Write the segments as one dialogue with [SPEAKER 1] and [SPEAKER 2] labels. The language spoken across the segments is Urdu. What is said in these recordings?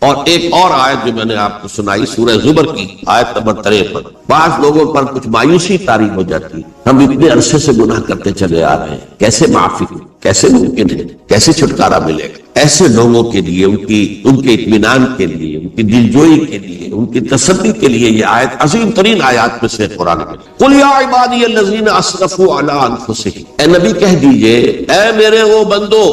[SPEAKER 1] اور ایک اور آیت جو میں نے آپ کو سنائی سورہ زمر کی آیت نمبر 53، بعض لوگوں پر کچھ مایوسی طاری ہو جاتی، ہم اتنے عرصے سے گناہ کرتے چلے آ رہے ہیں، کیسے معافی، کیسے ممکن ہے، کیسے چھٹکارا ملے گا؟ ایسے لوگوں کے لیے ان کے اطمینان کے لیے، ان کی دلجوئی کے لیے، ان کی تسلی کے لیے یہ آیت عظیم ترین آیات میں سے قرآن میں۔ قل یا عبادی الذین اسرفوا علی انفسہم، اے نبی کہہ دیجئے اے میرے وہ بندو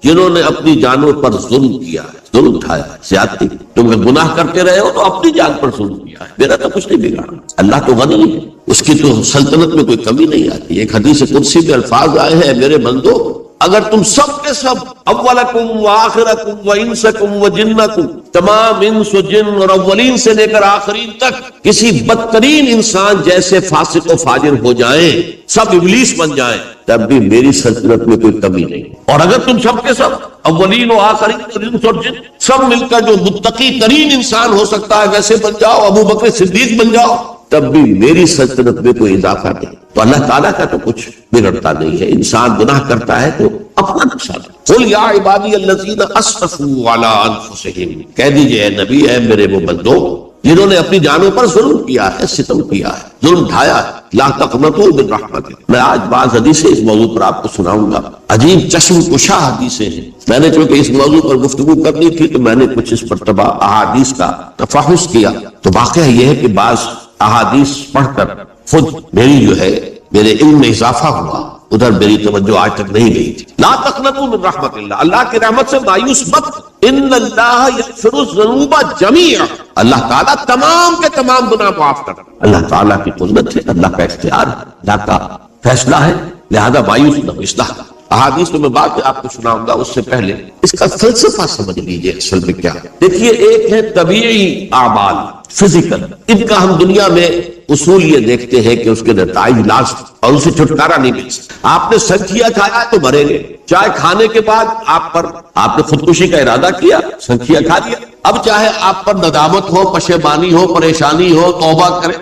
[SPEAKER 1] جنہوں نے اپنی جانوں پر ظلم کیا ہے، ظلم اٹھایا ہے، زیادتی، تم گناہ کرتے رہے ہو تو اپنی جان پر ظلم کیا ہے، میرا تو کچھ نہیں بگاڑا، اللہ تو غنی ہے، اس کی تو سلطنت میں کوئی کمی نہیں آتی۔ ایک حدیث قدسی میں الفاظ آئے ہیں، میرے بندو اگر تم سب کے سب اولکم و آخرکم و انسکم و جنکم، تمام انس و جن اور اولین سے لے کر آخرین تک کسی بدترین انسان جیسے فاسق و فاجر ہو جائیں، سب ابلیس بن جائیں، تب بھی میری سلطنت میں کوئی کمی نہیں۔ اور اگر تم سب کے سب اولین و آخرین اور انس اور جن سب مل کر جو متقی ترین انسان ہو سکتا ہے ویسے بن جاؤ، ابو بکر صدیق بن جاؤ، تب بھی میری سلطنت میں کوئی اضافہ نہیں۔ تو اللہ تعالیٰ کا تو کچھ بگڑتا نہیں ہے، انسان گناہ کرتا ہے تو اپنا نقصان۔ قل یا عبادی الذین اسرفوا علی انفسہم، کہہ دیجئے اے نبی اے میرے وہ بندو جنہوں نے اپنی جانوں پر ظلم کیا ہے، ستم کیا ہے، ظلم اٹھایا ہے، لا تقنطوا من رحمت اللہ۔ میں آج بعض حدیثیں اس موضوع پر آپ کو سناؤں گا، عجیب چشم کشا حدیثیں ہیں۔ میں نے چونکہ اس موضوع پر گفتگو کرنی تھی تو میں نے کچھ اس مرتبہ احادیث کا تفحص کیا، تو واقعہ یہ ہے کہ بعض احادیث پڑھ کر خود میری جو ہے میرے علم میں اضافہ ہوا، ادھر میری توجہ آج تک نہیں گئی تھی۔ لا تقنطوا من رحمت اللہ، اللہ کی رحمت سے مایوس مت، ان اللہ یغفر الذنوب جميعا، اللہ تعالیٰ تمام کے تمام گناہ معاف کرتا ہے۔ اللہ تعالیٰ کی قدرت ہے، اللہ کا اختیار ہے، اللہ کا فیصلہ ہے، لہذا مایوس نہ ہو، اصلاح کا۔ احادیث تو میں بعد میں آپ کو سناؤں گا، اس سے پہلے اس کا فلسفہ سمجھ لیجئے اصل میں کیا ہے۔ دیکھیے ایک ہے طبیعی اعمال، فزیکل، ان کا ہم دنیا میں اصول یہ دیکھتے ہیں کہ اس کے نتائج لازم اور اسے چھٹکارا نہیں مل سکتا۔ آپ نے سنکھیا کھایا تو مریں گے، چائے کھانے کے بعد آپ نے خودکشی کا ارادہ کیا، سنکھیا کھا لیا، اب چاہے آپ پر ندامت ہو، پشیمانی ہو، پریشانی ہو، توبہ کریں،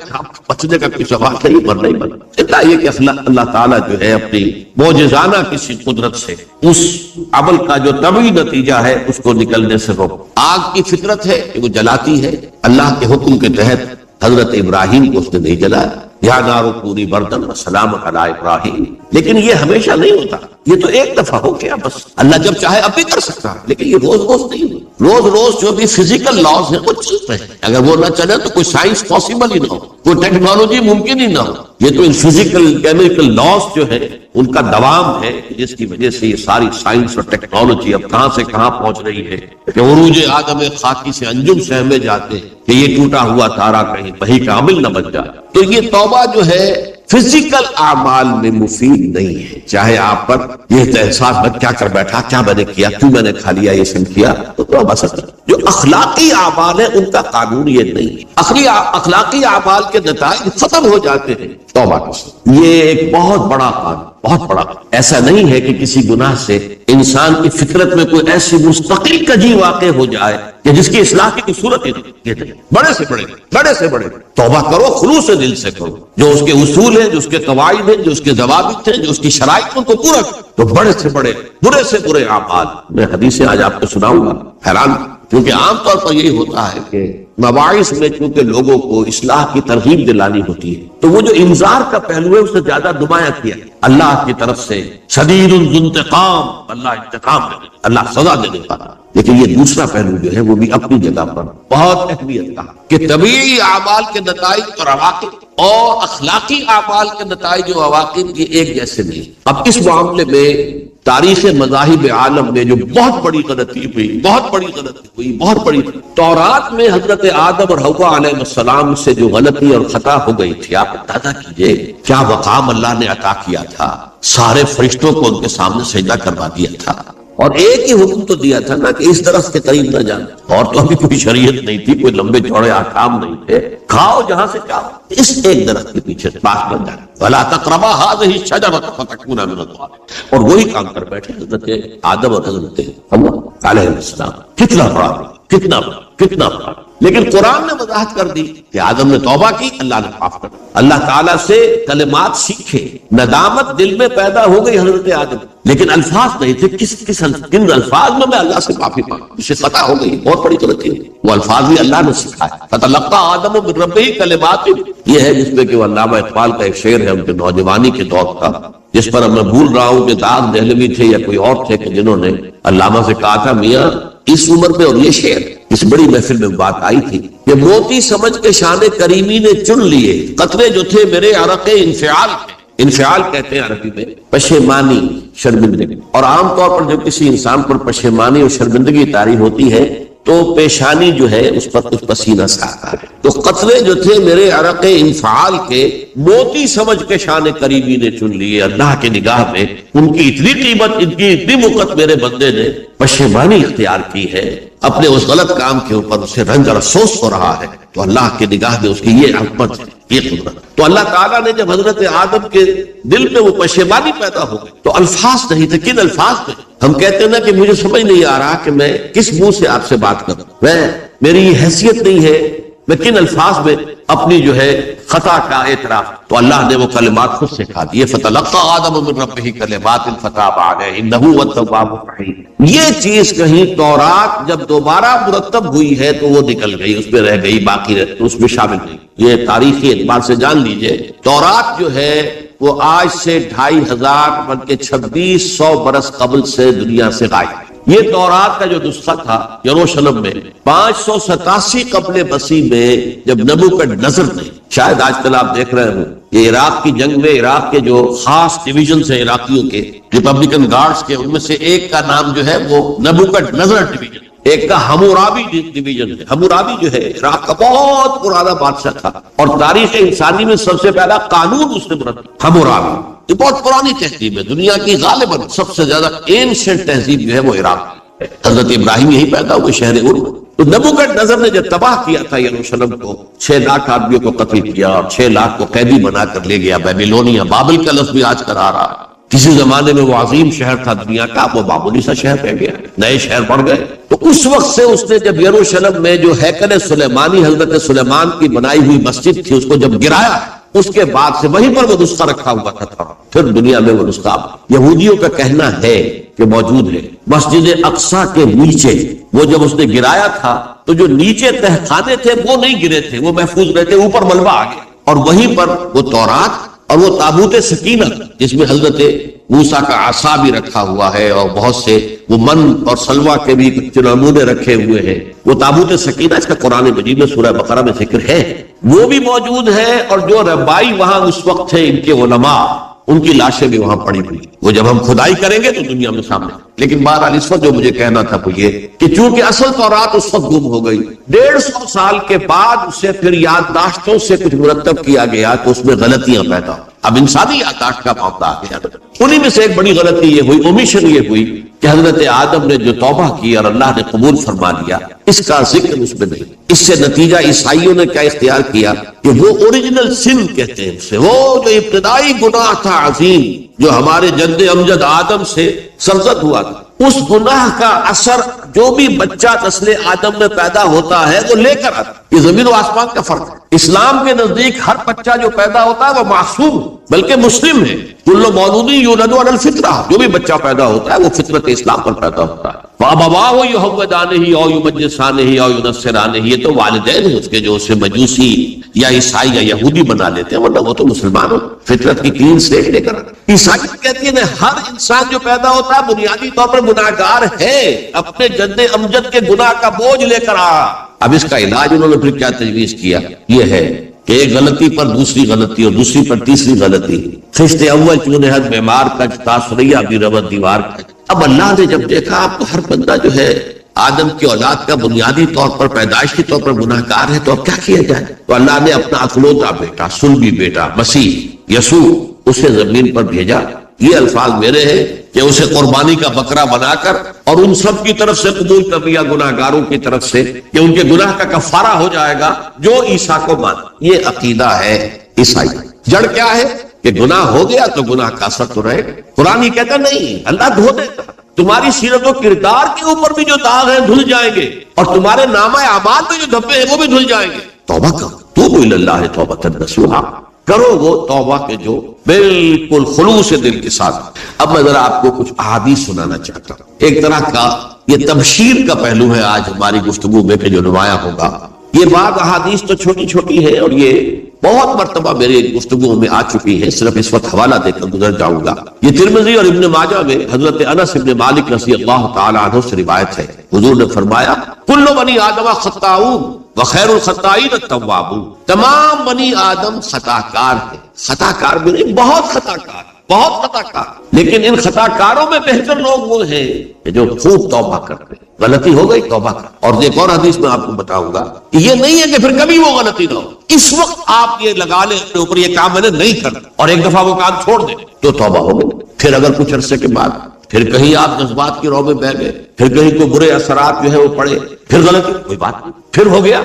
[SPEAKER 1] بچنے کا کوئی سوال نہیں، مرنا ہی مرنا۔ اتنا یہ کہ اللہ تعالیٰ جو ہے اپنی معجزانہ کسی قدرت سے اس عمل کا جو طبعی نتیجہ ہے اس کو نکلنے سے روک۔ آگ کی فطرت ہے کہ وہ جلاتی ہے، اللہ کے حکم کے تحت حضرت ابراہیم کو اس نے نہیں جلایا، یا نار کونی بردن وسلام علی ابراہیم، لیکن یہ ہمیشہ نہیں ہوتا، یہ تو ایک دفعہ ہو گیا بس۔ اللہ جب چاہے اب بھی کر سکتا ہے، لیکن یہ روز روز نہیں ہو۔ روز روز جو بھی فزیکل لاز ہیں وہ چلتے ہیں، اگر وہ نہ چلے تو کوئی سائنس پاسبل ہی نہ ہو، کوئی ٹیکنالوجی ممکن ہی نہ ہو۔ یہ تو فزیکل کیمیکل لاز جو ہے ان کا دوام ہے، جس کی وجہ سے یہ ساری سائنس اور ٹیکنالوجی اب کہاں سے کہاں پہنچ رہی ہے کہ عروج آدم خاکی سے انجم سہمے جاتے ہیں کہ یہ ٹوٹا ہوا تارا کہیں وہی کا عمل نہ بن جائے۔ تو یہ توبہ جو ہے فزیکل اعمال میں مفید نہیں ہے، چاہے آپ پر یہ احساس میں کیا کر بیٹھا، کیا میں نے کیا، کیوں میں نے کھا لیا یہ سن کیا، تو توبہ سکتا۔ جو اخلاقی اعمال ہیں ان کا قانون یہ نہیں ہے، اخلاقی اعمال کے نتائج ختم ہو جاتے ہیں توبہ کے ساتھ۔ یہ ایک بہت بڑا قانون، بہت بڑا۔ ایسا نہیں ہے کہ کسی گناہ سے انسان کی فطرت میں کوئی ایسی مستقل کجی واقع ہو جائے کہ جس کی اصلاح کی کوئی صورت ہی نہیں۔ بڑے سے بڑے توبہ کرو، خلوص سے دل سے کرو، جو اس کے اصول ہیں، جو اس کے قواعد ہیں، جو اس کے ضوابط ہیں، جو اس کی شرائط ان کو پورا کرو، تو بڑے سے بڑے، برے سے برے اعمال۔ میں حدیثیں آج آپ کو سناؤں گا، حیران، کیونکہ عام طور پر یہی ہوتا ہے کہ مواعظ میں چونکہ لوگوں کو اصلاح کی ترغیب دلانی ہوتی ہے تو وہ جو انذار کا پہلو ہے اسے زیادہ نمایاں کیا، اللہ کی طرف سے شدید الانتقام، اللہ انتقام دے، اللہ سزا دینے والا۔ لیکن یہ دوسرا پہلو جو ہے وہ بھی اپنی جگہ پر بہت اہمیت کا کہ طبیعی اعمال کے نتائج اور عواقب اور اخلاقی اعمال کے نتائج اور عواقب یہ ایک جیسے نہیں۔ اب اس معاملے میں تاریخ مذاہب عالم میں جو بہت بڑی غلطی ہوئی، تورات میں حضرت آدم اور حوا علیہ السلام سے جو غلطی اور خطا ہو گئی تھی، آپ اندازہ کیجئے کیا مقام اللہ نے عطا کیا تھا، سارے فرشتوں کو ان کے سامنے سجدہ کروا دیا تھا، اور ایک ہی حکم تو دیا تھا نا کہ اس درخت کے قریب نہ جانا، اور تو ابھی کوئی شریعت نہیں تھی، کوئی لمبے چوڑے احکام نہیں تھے، کھاؤ جہاں سے چاہو، اس ایک درخت کے پیچھے پاس بن جانا، وَلَا تَقْرَبَا هَٰذِهِ الشَّجَرَةَ فَتَكُونَا مِنَ الظَّالِمِينَ، اور وہی کام کر بیٹھے حضرت آدم اور حضرت حوا علیہ السلام۔ کتنا بڑا کتنا بڑا. لیکن قرآن نے وضاحت کر دی کہ آدم نے توبہ کی، اللہ نے معاف کر. اللہ تعالیٰ سے کلمات سیکھے، ندامت دل میں پیدا ہو گئی حضرت آدم، لیکن الفاظ نہیں تھے. کن الفاظ میں اللہ سے معافی مانگوں، اسے خطا ہو گئی، بہت بڑی غلطی ہے. وہ الفاظ بھی اللہ نے سکھائے. فتلقى آدم من ربہ کلمات، یہ ہے جس میں کہ وہ علامہ اقبال کا ایک شعر ہے ان کے نوجوانی کے دور کا، جس پر اب میں بھول رہا ہوں کہ داغ دہلوی تھے یا کوئی اور تھے کہ جنہوں نے علامہ سے کہا تھا میاں اس عمر میں، اور یہ شعر اس بڑی محفل میں بات آئی تھی کہ موتی سمجھ کے شان کریمی نے چن لیے قطرے جو تھے میرے عرق انفعال کے. انفعال کہتے ہیں عربی میں پشیمانی، شرمندگی. اور عام طور پر جب کسی انسان پر پشیمانی اور شرمندگی طاری ہوتی ہے تو پیشانی جو ہے اس پر کچھ پسینہ سا آتا ہے. تو قطرے جو تھے میرے عرق انفعال کے موتی سمجھ کے شان کریمی نے چن لیے. اللہ کے نگاہ میں ان کی اتنی قیمت، ان کی اتنی وقت میرے بندے نے پشیمانی اختیار کی ہے، اپنے اس غلط کام کے اوپر اسے رنج اور افسوس ہو رہا ہے، تو اللہ کے نگاہ میں اس کی یہ عظمت ہے، یہ قدرت. تو اللہ تعالیٰ نے جب حضرت آدم کے دل میں وہ پشیمانی پیدا ہو گئی تو الفاظ نہیں تھے. کن الفاظ میں ہم کہتے ہیں نا کہ مجھے سمجھ نہیں آ رہا کہ میں کس منہ سے آپ سے بات کروں، میری یہ حیثیت نہیں ہے، میں کن الفاظ میں اپنی جو ہے خطا کا اعتراف. تو اللہ نے وہ کلمات خود سکھا دیے. فتلقى آدم من ربہ کلمات فتاب علیہ انہ هو التواب الرحیم. یہ چیز کہیں تورات جب دوبارہ مرتب ہوئی ہے تو وہ نکل گئی، اس میں رہ گئی، باقی اس میں شامل نہیں. یہ تاریخی اعتبار سے جان لیجئے تورات جو ہے وہ آج سے 2500 بلکہ 2600 برس قبل سے دنیا سے غائب. یہ تورات کا جو نسخہ تھا یروشلم میں 587 قبل مسیح میں جب نبوکدنضر نے، شاید آج کل آپ دیکھ رہے ہوں یہ عراق کی جنگ میں عراق کے جو خاص ڈویژنز ہیں عراقیوں کے ریپبلکن گارڈز کے، ان میں سے ایک کا نام جو ہے وہ نبوکدنضر ڈویژن، ایک کا ہمورابی ڈویژن ہے. ہمورابی جو ہے عراق کا بہت پرانا بادشاہ تھا اور تاریخ انسانی میں سب سے پہلا قانون اس نے مرتب. ہمورابی یہ بہت پرانی تہذیب ہے، دنیا کی غالباً سب سے زیادہ اینشنٹ تہذیب جو ہے وہ عراق ہے. حضرت ابراہیم یہی پیدا ہوئے شہر ارم. تو نبوکدنضر نے جب تباہ کیا تھا یروشلم کو، 6 لاکھ آدمیوں کو قتل کیا اور 6 لاکھ کو قیدی بنا کر لے گیا بیبیلونیا. بابل کا لفظ بھی آج کر آ رہا. کسی زمانے میں وہ عظیم شہر تھا دنیا کا، وہ معمولی سا شہر رہ گیا، نئے شہر بڑھ گئے. تو اس وقت سے اس نے جب یروشلم میں جو ہیکل سلیمانی حضرت سلیمان کی بنائی ہوئی مسجد تھی اس کو جب گرایا، اس کے بعد سے وہیں پر وہ نسخہ رکھا ہوا تھا. پھر دنیا میں وہ نسخہ یہودیوں کا کہنا ہے کہ موجود ہے. مسجد اقصی کے نیچے وہ جب اس نے گرایا تھا تو جو نیچے تہخانے تھے وہ نہیں گرے تھے، وہ محفوظ رہتے، اوپر ملبہ آ گیا. اور وہیں پر وہ تورات اور وہ تابوت سکینہ جس میں حضرت موسیٰ کا عصا بھی رکھا ہوا ہے اور بہت سے وہ من اور سلوہ کے بھی نمونے رکھے ہوئے ہیں، وہ تابوت سکینہ اس کا قرآن مجید میں سورہ بقرہ میں ذکر ہے، وہ بھی موجود ہے. اور جو ربائی وہاں اس وقت تھے ان کے علماء، ان کی لاشیں بھی وہاں پڑی ہوئی. وہ جب ہم کھدائی کریں گے تو دنیا میں سامنے. لیکن بہرحال اس وقت جو مجھے کہنا تھا وہ یہ کہ چونکہ اصل تورات اس وقت گم ہو گئی، 150 سال کے بعد اسے پھر یادداشتوں سے کچھ مرتب کیا گیا تو اس میں غلطیاں پیدا ہوئی. اب انسانی یادداشت کا معاملہ آ گیا. انہی میں سے ایک بڑی غلطی یہ ہوئی، اومیشن یہ ہوئی کہ حضرت آدم نے جو توبہ کی اور اللہ نے قبول فرما لیا، اس کا ذکر اس میں نہیں. اس سے نتیجہ عیسائیوں نے کیا اختیار کیا کہ وہ اوریجنل سن کہتے ہیں اسے، وہ جو ابتدائی گناہ تھا عظیم جو ہمارے جد امجد آدم سے سرزد ہوا تھا، اس گناہ کا اثر جو بھی بچہ نسل آدم میں پیدا ہوتا ہے وہ لے کر آتا ہے. یہ زمین و آسمان کا فرق ہے. اسلام کے نزدیک ہر بچہ جو پیدا ہوتا ہے وہ معصوم بلکہ مسلم ہے. کل مولود یولد علی الفطرہ، جو بھی بچہ پیدا ہوتا ہے وہ فطرت اسلام پر پیدا ہوتا ہے. وَأَبَوَاهُ يُهَوِّدَانِهِ أَوْ يُمَجِّسَانِهِ أَوْ يُنَصِّرَانِهِ، یہ تو والدین ہیں اس کے جو اسے مجوسی یا عیسائی یا یہودی بنا لیتے ہیں، ورنہ وہ تو مسلمان ہو، فطرت کی کلین سلیٹ لے کر. عیسائیت کہتی ہے ہر انسان جو پیدا ہوتا ہے بنیادی طور پر گناہگار ہے، اپنے جد امجد کے گناہ کا بوجھ لے کر آ. اب اس کا علاج انہوں نے پھر کیا تجویز کیا، یہ ہے کہ ایک غلطی پر دوسری غلطی اور دوسری پر تیسری غلطی. خشت اول چون حد بیمار کج تاثریہ بھی ربط دیوار کج. اب اللہ نے جب دیکھا آپ کو ہر بندہ جو ہے آدم کی اولاد کا بنیادی طور پر پیدائشی طور پر گناہگار ہے، تو اب کیا کیا جائے؟ تو اللہ نے اپنا اکلوتا بیٹا، سلبی بیٹا مسیح یسوع اسے زمین پر بھیجا. یہ الفاظ میرے ہیں کہ اسے قربانی کا بکرا بنا کر اور ان سب کی طرف سے قبول کر لیا، گناہگاروں کی طرف سے، کہ ان کے گناہ کا کفارہ ہو جائے گا جو عیسیٰ کو مان. یہ عقیدہ ہے عیسائی. جڑ کیا ہے کہ گناہ ہو گیا تو گناہ کا اثر تو رہے گا. قرآن ہی کہتا نہیں، اللہ دھو دیتا. تمہاری سیرت و کردار کے اوپر بھی جو داغ ہیں دھل جائیں گے، اور تمہارے نامہ اعمال میں جو دھبے ہیں وہ بھی دھل جائیں گے۔ توبہ کرو، توبوا الی اللہ توبۃ نصوحا، کرو وہ توبہ کے جو بالکل خلوص دل کے ساتھ۔ اب میں ذرا آپ کو کچھ احادیث سنانا چاہتا ہوں، ایک طرح کا یہ تبشیر کا پہلو ہے آج ہماری گفتگو میں کہ جو نمایاں ہوگا۔ یہ بعض احادیث تو چھوٹی چھوٹی ہے اور یہ بہت مرتبہ میرے گفتگو میں آ چکی ہے، صرف اس وقت حوالہ دے کر گزر جاؤں گا۔ یہ ترمذی اور ابن ماجہ میں حضرت انس ابن مالک رضی اللہ تعالی عنہ سے روایت ہے، حضور نے فرمایا کل بنی آدم خطاؤون وخیر الخطائین التوابون، تمام بنی آدم خطا کار ہیں، خطا کار بھی نہیں، بہت خطا کار، بہت خطا کار، لیکن ان خطا کاروں میں بہتر لوگ وہ ہیں کہ جو خوب توبہ کرتے ہیں۔ غلطی ہو گئی توبہ کر، اور ایک اور حدیث میں آپ کو بتاؤں گا کہ یہ نہیں ہے کہ پھر کبھی وہ غلطی نہ ہو، اس وقت آپ یہ لگا لیں اپنے اوپر یہ کام میں نے نہیں کرنا اور ایک دفعہ وہ کام چھوڑ دیں تو توبہ ہو گئی۔ پھر اگر کچھ عرصے کے بعد پھر کہیں آپ جذبات کی رو میں بہ گئے، پھر کہیں کوئی برے اثرات جو ہے وہ پڑے، پھر غلطی، کوئی بات نہیں، پھر ہو گیا،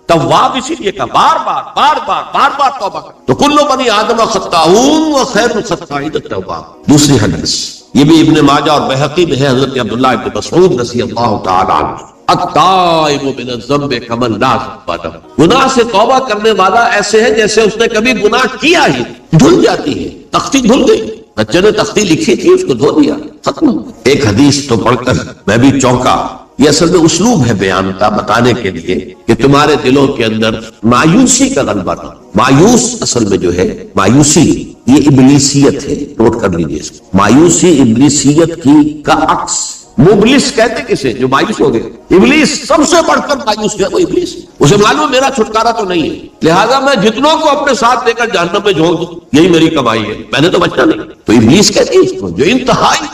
[SPEAKER 1] تواب اسی لیے کہا بار بار توبہ کر۔ تو کل بنی آدم خطاؤون وخیر الخطائین التواب۔ دوسری حدیث یہ بھی ابن ماجہ اور بہقی میں ہے، حضرت عبداللہ ابن مسعود رضی اللہ تعالی عنہ، التائب من الذنب کمن لا ذنب له، گناہ سے توبہ کرنے والا ایسے ہے جیسے اس نے کبھی گناہ کیا ہی، دھل جاتی ہے، تختی دھل گئی، بچے نے تختی لکھی تھی اس کو دھو دیا، ختم۔ ایک حدیث تو پڑھ کر میں بھی چونکا، یہ اصل میں اسلوب ہے بیان کا، بتانے کے لیے کہ تمہارے دلوں کے اندر مایوسی کا غلبہ نہ، مایوس اصل میں جو ہے مایوسی یہ ابلیسیت ہے، نوٹ کر لیجیے اس کو، مایوسی ابلیسیت کی کا عکس۔ مبلس کہتے کسے جو مایوس ہو گئے، ابلیس سب سے بڑھ کر مایوس ہے وہ ابلیس، اسے معلوم میرا چھٹکارا تو نہیں ہے، لہذا میں جتنوں کو اپنے ساتھ لے کر جہنم میں جھونک دوں یہی میری کمائی ہے، میں نے تو بچنا نہیں۔ تو ابلیس کہتے ہیں اس کو جو انتہائی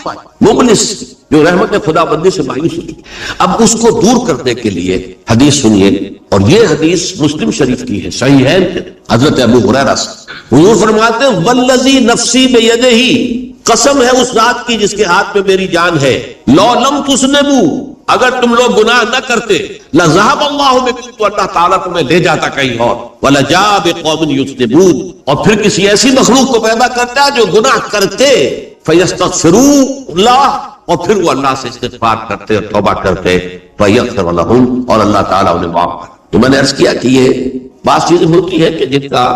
[SPEAKER 1] مبلس، جو رحمت خدا بندی سے مایوس ہوئی۔ اب اس کو دور کرنے کے لیے حدیث سنیے، اور یہ حدیث مسلم شریف کی ہے، صحیحین ہے، حضرت ابو ہریرہ سے حضور فرماتے ہیں والذی نفسی بیدہ، قسم ہے اس ذات کی جس کے ہاتھ میں میری جان ہے، لو لم تذنبوا، اگر تم لوگ گناہ نہ کرتے، لذهب اللہ بکم، تو اللہ تعالیٰ تمہیں لے جاتا کہیں اور، ولجاء بقوم یذنبون، اور پھر کسی ایسی مخلوق کو پیدا کرتا جو گناہ کرتے، فیستغفروا اللہ، اور پھر وہ اللہ سے استغفار کرتے اور توبہ کرتے، فیغفر لهم، اور اللہ تعالیٰ انہیں معاف کرتا۔ تو میں نے عرض کیا کہ یہ بعض چیزیں ہوتی ہے کہ جن کا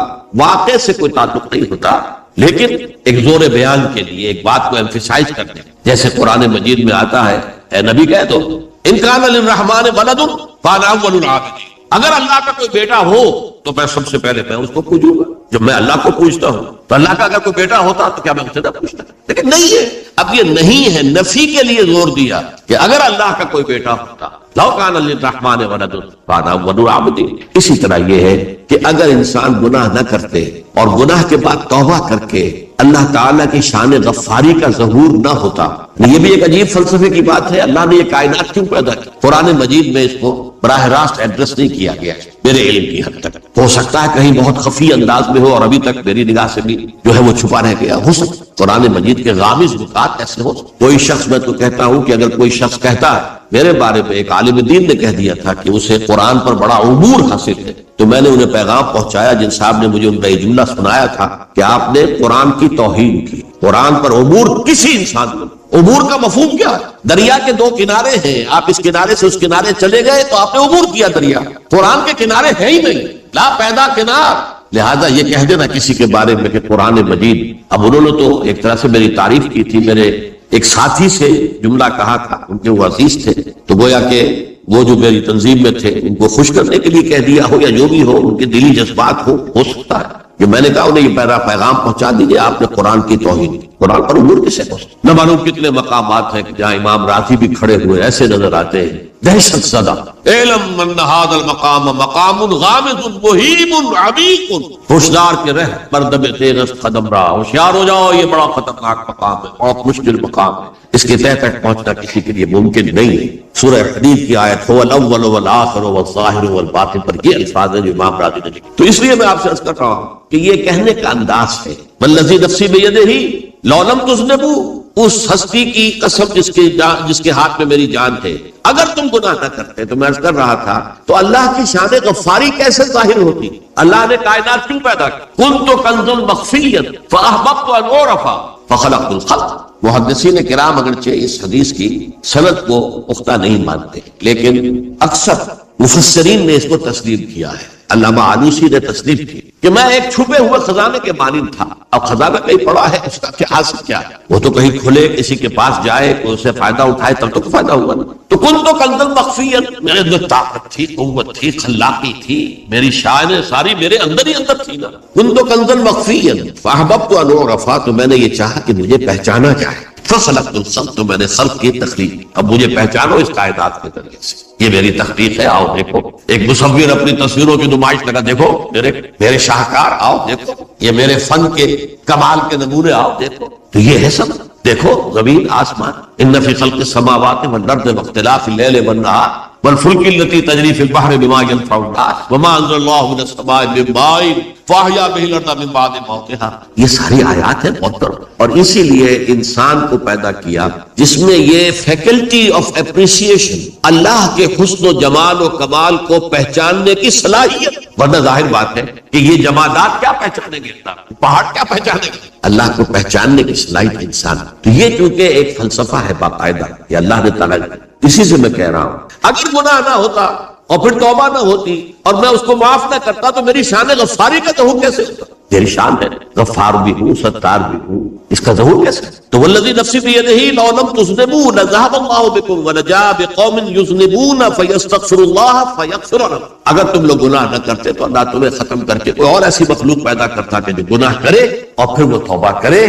[SPEAKER 1] واقع سے کوئی تعلق نہیں ہوتا، لیکن ایک زور بیان کے لیے ایک بات کو ایمفیسائز کرتے ہیں، جیسے قرآن مجید میں آتا ہے، اے نبی کہہ دو ان کان للرحمن ولد فانا اول العابدین، اگر اللہ کا کوئی بیٹا ہو تو میں سب سے پہلے میں اس کو پوجوں گا۔ جب میں اللہ کو پوجتا ہوں تو اللہ کا اگر کوئی بیٹا ہوتا تو کیا میں اسے نہ پوچھتا، لیکن نہیں ہے۔ اب یہ نہیں ہے، نفی کے لیے زور دیا کہ اگر اللہ کا کوئی بیٹا ہوتا، لو کان للرحمن ولد فانا اول العابدین۔ اسی طرح یہ ہے کہ اگر انسان گناہ نہ کرتے اور گناہ کے بعد توبہ کر کے اللہ تعالیٰ کی شان غفاری کا ظہور نہ ہوتا، یہ بھی ایک عجیب فلسفے کی بات ہے، اللہ نے یہ کائنات کیوں پیدا کی؟ قرآن مجید میں اس کو براہ راست ایڈریس نہیں کیا گیا میرے علم کی حد تک، ہو سکتا ہے کہیں بہت خفی انداز میں ہو اور ابھی تک میری نگاہ سے بھی جو ہے وہ چھپا رہ گیا، ہو سکتا قرآن مجید کے غامض نکات ایسے ہو سکتے۔ کوئی شخص، میں تو کہتا ہوں کہ اگر کوئی شخص کہتا ہے، میرے بارے میں ایک عالم دین نے کہہ دیا تھا کہ اسے قرآن پر بڑا عبور حاصل ہے، تو میں نے انہیں پیغام پہنچایا، جن صاحب نے مجھے ان کا یہ جملہ سنایا تھا کہ آپ نے قرآن کی توہین کی، قرآن پر عبور کسی انسان کو، عبور کا مفہوم کیا ہے؟ دریا کے دو کنارے ہیں، آپ اس کنارے سے اس کنارے چلے گئے تو آپ نے عبور کیا دریا، قرآن کے کنارے ہے ہی نہیں، لا پیدا کنار۔ لہذا یہ کہہ دینا کسی کے بارے میں کہ قرآن مجید، اب انہوں نے تو ایک طرح سے میری تعریف کی تھی، میرے ایک ساتھی سے جملہ کہا تھا، ان کے وہ عزیز تھے، تو گویا کہ وہ جو میری تنظیم میں تھے ان کو خوش کرنے کے لیے کہہ دیا ہو یا جو بھی ہو، ان کے دلی جذبات ہو سکتا ہے کہ میں نے کہا انہیں یہ پیغام پہنچا دیجیے، آپ نے قرآن کی توہین کی، قرآن پر عبور کسے ہو سکتا؟ نہ معلوم کتنے مقامات ہیں جہاں امام راضی بھی کھڑے ہوئے ایسے نظر آتے ہیں دہشت زدہ، اعلم ان ھذا المقام مقام غامض مہیب عمیق، ہوشیار کے رہ مردم تیغ قدم رہا، ہوشیار ہو جاؤ، یہ بڑا خطرناک مقام ہے، بہت مشکل مقام ہے، اس کے تہ تک پہنچنا کسی کے لیے ممکن نہیں ہے۔ سورہ حدید کی آیت هو الاول والآخر والظاہر والباطن پر یہ الفاظ ہیں جو امام راضی نے لکھے۔ تو اس لیے میں آپ سے عرض کر رہا ہوں کہ یہ کہنے کا انداز ہے، والذی نفسی بیدہ لو لم تذنبوا، اس ہستی کی قسم جس کے ہاتھ میں میری جان ہے، اگر تم گناہ نہ کرتے، تو میں عرض کر رہا تھا تو اللہ کی شان غفاری کیسے ظاہر ہوتی؟ اللہ نے کائنات کیوں پیدا کی؟ کنت کنزا مخفیا فاحببت ان اعرف، فخلقت الخلق. محدثین کرام اگرچہ اس حدیث کی سند کو پختہ نہیں مانتے، لیکن اکثر مفسرین نے اس کو تسلیم کیا ہے. علامہ آلوسی نے تسلیم کی کہ میں ایک چھپے ہوئے خزانے کے مانند تھا. اب خزانہ کہیں پڑا ہے، اس کا کیا حاصل کیا ہے؟ وہ تو کہیں کھلے، کسی کے پاس جائے، کوئی اسے فائدہ اٹھائے تب تو فائدہ ہوا نا. تو کن تو کنزل مخفیا، میرے اندر طاقت تھی، قوت تھی، خلاقی تھی، میری شانیں ساری میرے اندر ہی اندر تھی نا. کن تو کنزل مخفیا فاحببت ان اعرف، تو میں نے یہ چاہا کہ مجھے پہچانا جائے. فخلقت الخلق، تو میں نے خلق کی تخلیق. اب مجھے پہچانو اس کائنات کے ذریعے سے، یہ میری تخلیق ہے، آؤ دیکھو. ایک مصور اپنی تصویروں کی نمائش لگا، دیکھو میرے شاہکار، آؤ دیکھو. یہ میرے فن کے کمال کے نمونے، آؤ دیکھو. تو یہ ہے سب. دیکھو زمین آسمان، ان فی خلق السماوات والارض واختلاف اللیل والنہار والفلک التی تجری فی البحر بما ينفع الناس وما انزل اللہ من السماء من ماء فاحیا به الارض من بعد موتها. یہ ساری آیات ہیں محترم. اور اسی لیے انسان کو پیدا کیا جس میں یہ فیکلٹی آف اپریسیشن، اللہ کے حسن و جمال و کمال کو پہچاننے کی صلاحیت. ورنہ ظاہر بات ہے کہ یہ جمادات کیا پہچانیں گے، پہاڑ کیا پہچانیں گے؟ اللہ کو پہچاننے کی صلاحیت انسان. تو یہ چونکہ ایک فلسفہ ہے باقاعدہ، یہ اللہ نے تعالیٰ. اسی سے میں کہہ رہا ہوں اگر گناہ نہ ہوتا اور پھر توبہ نہ ہوتی اور میں اس کو معاف نہ کرتا تو میری شان غفاری کا ظہور کیسے ہوتا؟ میری شان ہے، غفار بھی ہوں، ستار بھی ہوں، اس کا ظہور کیسے؟ تو والذی نفسی بیدہ لو لم تذنبوا لذهب اللہ بکم ولجاء بقوم یذنبون فیستغفر اللہ فیغفر لهم. اگر تم لوگ گناہ نہ کرتے تو اللہ تمہیں ختم کر کے کوئی اور ایسی مخلوق پیدا کرتا کہ جو گناہ کرے اور پھر وہ توبہ کرے